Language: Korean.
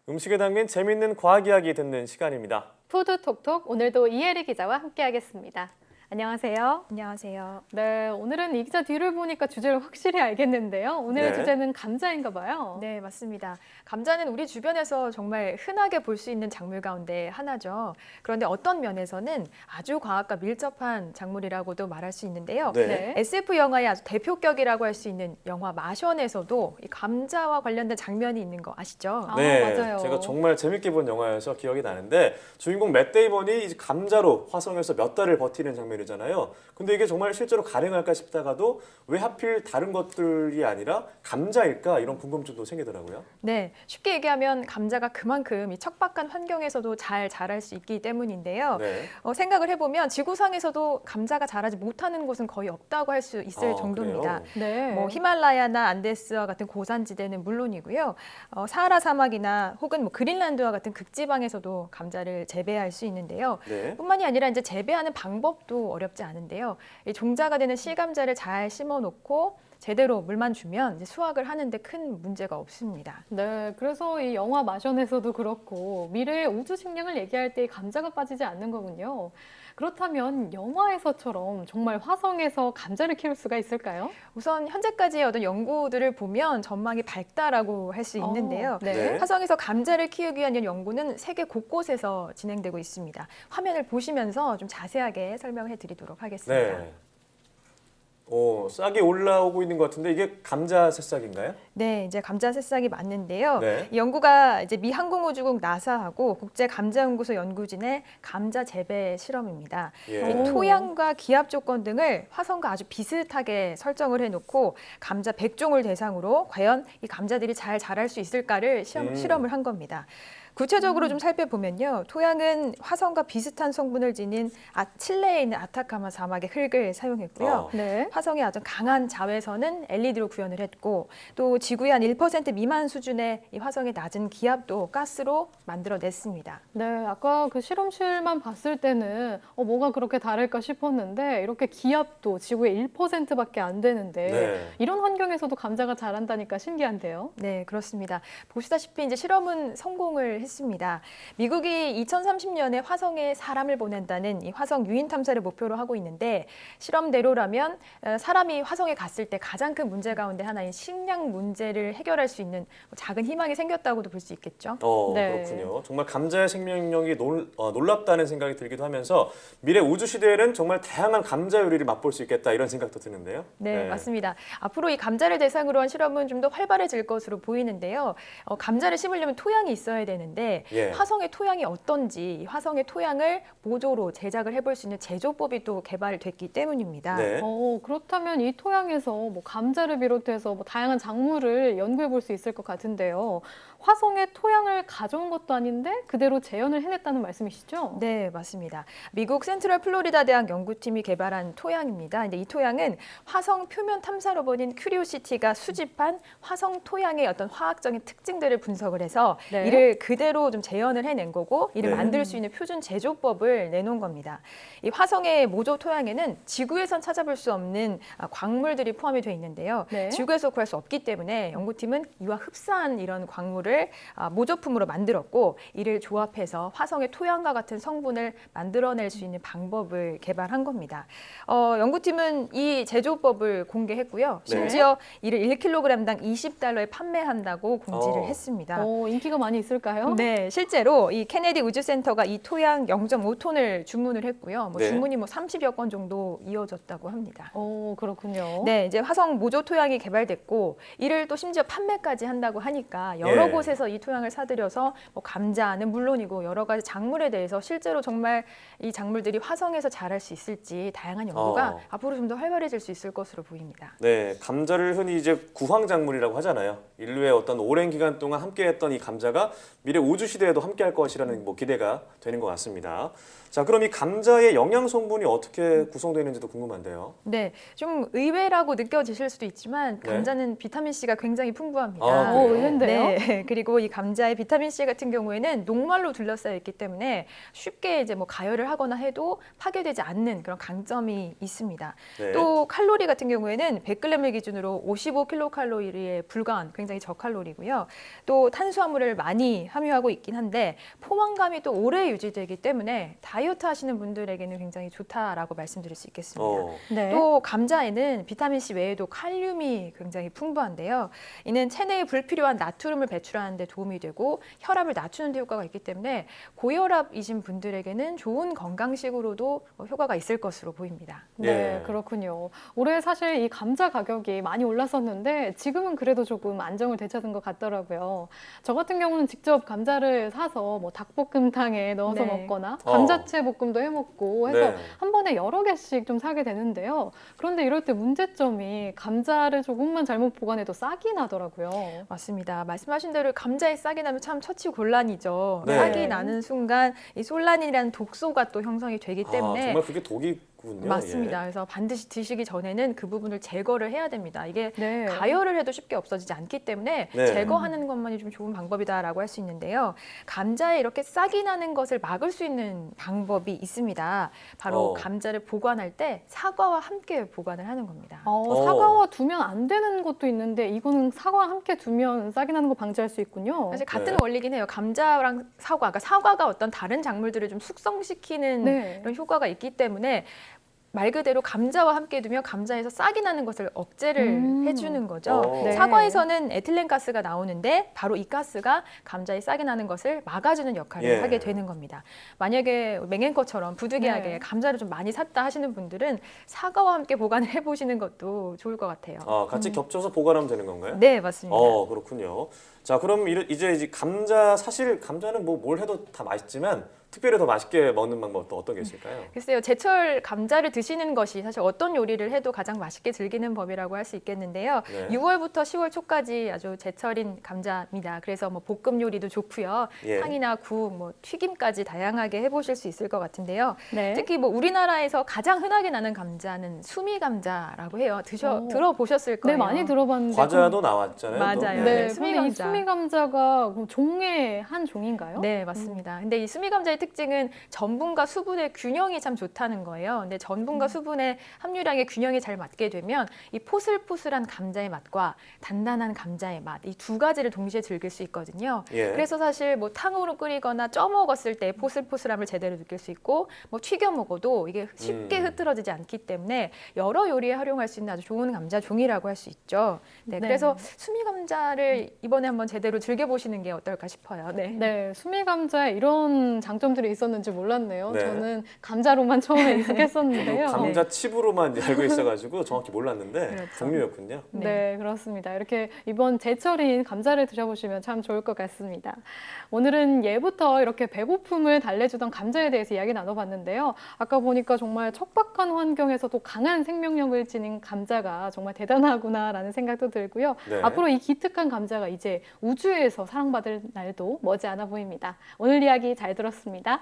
음식에 담긴 재밌는 과학 이야기 듣는 시간입니다. 푸드톡톡 오늘도 이혜리 기자와 함께하겠습니다. 안녕하세요. 안녕하세요. 네, 오늘은 이 기자 뒤를 보니까 주제를 확실히 알겠는데요. 오늘의 네. 주제는 감자인가 봐요. 네, 맞습니다. 감자는 우리 주변에서 정말 흔하게 볼 수 있는 작물 가운데 하나죠. 그런데 어떤 면에서는 아주 과학과 밀접한 작물이라고도 말할 수 있는데요. 네. SF 영화의 아주 대표격이라고 할 수 있는 영화 마션에서도 이 감자와 관련된 장면이 있는 거 아시죠? 아, 네, 맞아요. 제가 정말 재밌게 본 영화여서 기억이 나는데 주인공 맷 데이먼이 이제 감자로 화성에서 몇 달을 버티는 장면이잖아요. 근데 이게 정말 실제로 가능할까 싶다가도 왜 하필 다른 것들이 아니라 감자일까 이런 궁금증도 생기더라고요. 네, 쉽게 얘기하면 감자가 그만큼 이 척박한 환경에서도 잘 자랄 수 있기 때문인데요. 네. 생각을 해보면 지구상에서도 감자가 자라지 못하는 곳은 거의 없다고 할 수 있을 아, 정도입니다. 그래요? 네. 뭐 히말라야나 안데스와 같은 고산지대는 물론이고요. 사하라 사막이나 혹은 뭐 그린란드와 같은 극지방에서도 감자를 재배할 수 있는데요. 네. 뿐만이 아니라 이제 재배하는 방법도 어렵지 않은데요. 이 종자가 되는 실감자를 잘 심어놓고 제대로 물만 주면 이제 수확을 하는데 큰 문제가 없습니다. 네, 그래서 이 영화 마션에서도 그렇고 미래의 우주 식량을 얘기할 때 이 감자가 빠지지 않는 거군요. 그렇다면 영화에서처럼 정말 화성에서 감자를 키울 수가 있을까요? 우선 현재까지의 어떤 연구들을 보면 전망이 밝다라고 할 수 있는데요. 네. 네. 화성에서 감자를 키우기 위한 연구는 세계 곳곳에서 진행되고 있습니다. 화면을 보시면서 좀 자세하게 설명해 드리도록 하겠습니다. 네. 싹이 올라오고 있는 것 같은데 이게 감자 새싹인가요? 네, 이제 감자 새싹이 맞는데요. 네. 이 연구가 이제 미 항공우주국 나사하고 국제감자연구소 연구진의 감자 재배 실험입니다. 예. 이 토양과 기압 조건 등을 화성과 아주 비슷하게 설정을 해놓고 감자 100종을 대상으로 과연 이 감자들이 잘 자랄 수 있을까를 실험을 한 겁니다. 구체적으로 좀 살펴보면요. 토양은 화성과 비슷한 성분을 지닌 칠레에 있는 아타카마 사막의 흙을 사용했고요. 네. 화성의 아주 강한 자외선은 LED로 구현을 했고 또 지구의 한 1% 미만 수준의 이 화성의 낮은 기압도 가스로 만들어냈습니다. 네, 아까 그 실험실만 봤을 때는 뭐가 그렇게 다를까 싶었는데 이렇게 기압도 지구의 1%밖에 안 되는데 네. 이런 환경에서도 감자가 자란다니까 신기한데요. 네, 그렇습니다. 보시다시피 이제 실험은 성공을 했습니다. 미국이 2030년에 화성에 사람을 보낸다는 이 화성 유인 탐사를 목표로 하고 있는데 실험대로라면 사람이 화성에 갔을 때 가장 큰 문제 가운데 하나인 식량 문제를 해결할 수 있는 작은 희망이 생겼다고도 볼 수 있겠죠. 네. 그렇군요. 정말 감자의 생명력이 놀랍다는 생각이 들기도 하면서 미래 우주 시대에는 정말 다양한 감자 요리를 맛볼 수 있겠다 이런 생각도 드는데요. 네, 맞습니다. 앞으로 이 감자를 대상으로 한 실험은 좀 더 활발해질 것으로 보이는데요. 감자를 심으려면 토양이 있어야 되는데 예. 화성의 토양이 어떤지 이 화성의 토양을 모조로 제작을 해볼 수 있는 제조법이 또 개발됐기 때문입니다. 네. 그렇다면 이 토양에서 뭐 감자를 비롯해서 뭐 다양한 작물을 연구해 볼 수 있을 것 같은데요. 화성의 토양을 가져온 것도 아닌데 그대로 재현을 해냈다는 말씀이시죠? 네, 맞습니다. 미국 센트럴 플로리다 대학 연구팀이 개발한 토양입니다. 근데 이 토양은 화성 표면 탐사 로봇인 큐리오시티가 수집한 화성 토양의 어떤 화학적인 특징들을 분석을 해서 네. 이를 그대로 좀 재현을 해낸 거고 이를 네. 만들 수 있는 표준 제조법을 내놓은 겁니다. 이 화성의 모조 토양에는 지구에선 찾아볼 수 없는 광물들이 포함이 되어 있는데요. 네. 지구에서 구할 수 없기 때문에 연구팀은 이와 흡사한 이런 광물을 모조품으로 만들었고 이를 조합해서 화성의 토양과 같은 성분을 만들어낼 수 있는 방법을 개발한 겁니다. 연구팀은 이 제조법을 공개했고요. 네. 심지어 이를 1kg당 $20에 판매한다고 공지를 했습니다. 인기가 많이 있을까요? 네, 실제로 이 케네디 우주센터가 이 토양 0.5톤을 주문을 했고요. 네. 주문이 30여 건 정도 이어졌다고 합니다. 그렇군요. 네, 이제 화성 모조 토양이 개발됐고 이를 또 심지어 판매까지 한다고 하니까 여러 예. 곳에서 이 토양을 사들여서 감자는 물론이고 여러 가지 작물에 대해서 실제로 정말 이 작물들이 화성에서 자랄 수 있을지 다양한 연구가 앞으로 좀 더 활발해질 수 있을 것으로 보입니다. 네, 감자를 흔히 이제 구황작물이라고 하잖아요. 인류의 어떤 오랜 기간 동안 함께했던 이 감자가 미래 우주 시대에도 함께할 것이라는 기대가 되는 것 같습니다. 자, 그럼 이 감자의 영양 성분이 어떻게 구성되는지도 궁금한데요. 네, 좀 의외라고 느껴지실 수도 있지만 네. 감자는 비타민 C가 굉장히 풍부합니다. 그래요? 의외인데요? 네, 그리고 이 감자의 비타민 C 같은 경우에는 녹말로 둘러싸여 있기 때문에 쉽게 이제 가열을 하거나 해도 파괴되지 않는 그런 강점이 있습니다. 네. 또 칼로리 같은 경우에는 100g을 기준으로 55kcal에 불과한 굉장히 굉장히 저칼로리고요. 또 탄수화물을 많이 함유하고 있긴 한데 포만감이 또 오래 유지되기 때문에 다이어트 하시는 분들에게는 굉장히 좋다라고 말씀드릴 수 있겠습니다. 네. 또 감자에는 비타민C 외에도 칼륨이 굉장히 풍부한데요. 이는 체내에 불필요한 나트륨을 배출하는 데 도움이 되고 혈압을 낮추는 데 효과가 있기 때문에 고혈압이신 분들에게는 좋은 건강식으로도 효과가 있을 것으로 보입니다. 네, 예. 그렇군요. 올해 사실 이 감자 가격이 많이 올랐었는데 지금은 그래도 조금 안정을 되찾은 것 같더라고요. 저 같은 경우는 직접 감자를 사서 뭐 닭볶음탕에 넣어서 네. 먹거나 감자채 볶음도 해 먹고 해서 네. 한 번에 여러 개씩 좀 사게 되는데요. 그런데 이럴 때 문제점이 감자를 조금만 잘못 보관해도 싹이 나더라고요. 맞습니다. 말씀하신 대로 감자에 싹이 나면 참 처치곤란이죠. 네. 싹이 나는 순간 이 솔라닌이라는 독소가 또 형성이 되기 때문에 정말 그게 독이군요. 맞습니다. 그래서 반드시 드시기 전에는 그 부분을 제거를 해야 됩니다. 이게 네. 가열을 해도 쉽게 없어지지 않기 때문에 네. 제거하는 것만이 좀 좋은 방법이다라고 할 수 있는데요. 감자에 이렇게 싹이 나는 것을 막을 수 있는 방법이 있습니다. 바로 감자를 보관할 때 사과와 함께 보관을 하는 겁니다. 사과와 두면 안 되는 것도 있는데 이거는 사과와 함께 두면 싹이 나는 거 방지할 수 있군요. 사실 같은 네. 원리긴 해요. 감자랑 사과, 그러니까 사과가 어떤 다른 작물들을 좀 숙성시키는 네. 이런 효과가 있기 때문에 말 그대로 감자와 함께 두면 감자에서 싹이 나는 것을 억제를 해주는 거죠. 네. 사과에서는 에틸렌 가스가 나오는데 바로 이 가스가 감자에 싹이 나는 것을 막아주는 역할을 예. 하게 되는 겁니다. 만약에 맹앵커처럼 부득이하게 네. 감자를 좀 많이 샀다 하시는 분들은 사과와 함께 보관을 해보시는 것도 좋을 것 같아요. 같이 겹쳐서 보관하면 되는 건가요? 네, 맞습니다. 그렇군요. 자, 그럼 이제 감자, 사실 감자는 뭐 뭘 해도 다 맛있지만 특별히 더 맛있게 먹는 방법 또 어떤 게 있을까요? 글쎄요, 제철 감자를 드시는 것이 사실 어떤 요리를 해도 가장 맛있게 즐기는 법이라고 할 수 있겠는데요. 네. 6월부터 10월 초까지 아주 제철인 감자입니다. 그래서 뭐 볶음 요리도 좋고요. 예. 탕이나 국, 뭐 튀김까지 다양하게 해보실 수 있을 것 같은데요. 네. 특히 뭐 우리나라에서 가장 흔하게 나는 감자는 수미 감자라고 해요. 들어보셨을 네, 거예요. 많이 들어봤는데. 과자도 나왔잖아요. 또. 맞아요. 네, 네, 수미 근데 이 감자. 수미 감자가 그럼 종의 한 종인가요? 네, 맞습니다. 근데 이 수미 감자의 특징은 전분과 수분의 균형이 참 좋다는 거예요. 근데 전분과 수분의 함유량의 균형이 잘 맞게 되면 이 포슬포슬한 감자의 맛과 단단한 감자의 맛, 이 두 가지를 동시에 즐길 수 있거든요. 예. 그래서 사실 뭐 탕으로 끓이거나 쪄 먹었을 때 포슬포슬함을 제대로 느낄 수 있고 뭐 튀겨 먹어도 이게 쉽게 흐트러지지 않기 때문에 여러 요리에 활용할 수 있는 아주 좋은 감자 종이라고 할 수 있죠. 네, 네. 그래서 수미 감자를 이번에 한번 제대로 즐겨보시는 게 어떨까 싶어요. 네. 네, 수미 감자에 이런 장점들이 있었는지 몰랐네요. 네. 저는 감자로만 처음에 익숙했었는데요. 감자 칩으로만 알고 있어가지고 정확히 몰랐는데 그렇죠. 종류였군요. 네, 그렇습니다. 이렇게 이번 제철인 감자를 드셔보시면 참 좋을 것 같습니다. 오늘은 예부터 이렇게 배고픔을 달래주던 감자에 대해서 이야기 나눠봤는데요. 아까 보니까 정말 척박한 환경에서도 강한 생명력을 지닌 감자가 정말 대단하구나라는 생각도 들고요. 네. 앞으로 이 기특한 감자가 이제 우주에서 사랑받을 날도 머지않아 보입니다. 오늘 이야기 잘 들었습니다.